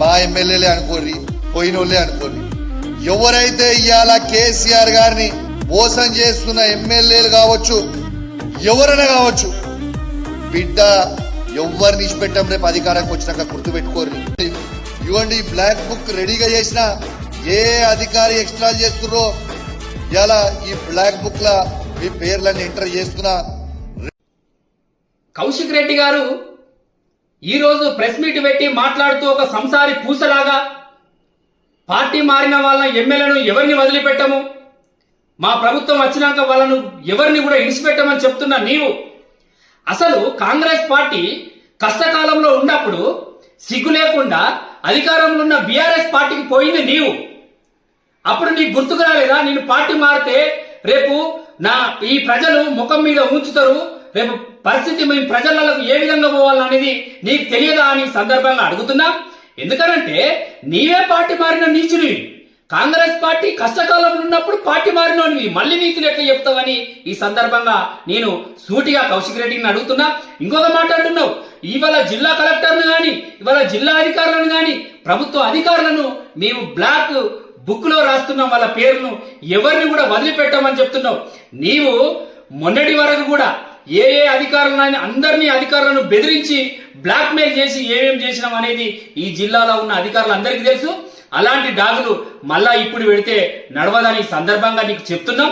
మా ఎమ్మెల్యేలే అనుకోర్రి, పోయినోళ్ళే అనుకోర్రి. ఎవరైతే ఇవాళ కేసీఆర్ గారిని మోసం చేస్తున్న ఎమ్మెల్యేలు కావచ్చు, ఎవరైనా కావచ్చు, బిడ్డ ఎవరిని ఇచ్చిపెట్టాం రేపు అధికారానికి వచ్చినాక గుర్తుపెట్టుకోర్రి. ఇవ్వండి బ్లాక్ బుక్ రెడీగా చేసిన ఏ అధికారి ఎక్స్ట్రా చేస్తున్నారో ఇలా ఈ బ్లాక్ బుక్ లా మీ పేర్లన్నీ ఎంటర్ చేస్తున్నా. కౌశిక్ రెడ్డి గారు ఈరోజు ప్రెస్ మీట్ పెట్టి మాట్లాడుతూ ఒక సంసారి పూసలాగా పార్టీ మారిన వాళ్ళ ఎమ్మెల్యేలను ఎవరిని వదిలిపెట్టము, మా ప్రభుత్వం వచ్చినాక వాళ్ళను ఎవరిని కూడా ఇడిచిపెట్టమని చెప్తున్నా. నీవు అసలు కాంగ్రెస్ పార్టీ కష్టకాలంలో ఉన్నప్పుడు సిగ్గు లేకుండా అధికారంలో ఉన్న బీఆర్ఎస్ పార్టీకి పోయింది నీవు. అప్పుడు నీకు గుర్తుకు రాలేదా? నేను పార్టీ మారితే రేపు ఈ ప్రజలు ముఖం మీద ఉంచుతారు, రేపు పరిస్థితి మేము ప్రజలకు ఏ విధంగా పోవాలనేది నీకు తెలియదా అని సందర్భంగా అడుగుతున్నా. ఎందుకనంటే నీవే పార్టీ మారిన నీచుని. కాంగ్రెస్ పార్టీ కష్టకాలంలో ఉన్నప్పుడు పార్టీ మారినోనివి, మళ్ళీ నీతులు ఎట్లా చెప్తావని ఈ సందర్భంగా నేను సూటిగా కౌశిక్ రెడ్డిని అడుగుతున్నా. ఇంకొక మాట అంటున్నావు, ఇవాళ జిల్లా కలెక్టర్ను గాని, ఇవాళ జిల్లా అధికారులను గాని, ప్రభుత్వ అధికారులను మేము బ్లాక్ బుక్ లో రాస్తున్నాం, వాళ్ళ పేరును ఎవరిని కూడా వదిలిపెట్టామని చెప్తున్నావు. నీవు మొన్నటి వరకు కూడా ఏ అధికారులను అందరినీ అధికారులను బెదిరించి బ్లాక్ మెయిల్ చేసి ఏమేం చేసినాం అనేది ఈ జిల్లాలో ఉన్న అధికారులు అందరికీ తెలుసు. అలాంటి డాగులు మళ్ళా ఇప్పుడు పెడితే నడవదని సందర్భంగా నీకు చెప్తున్నాం.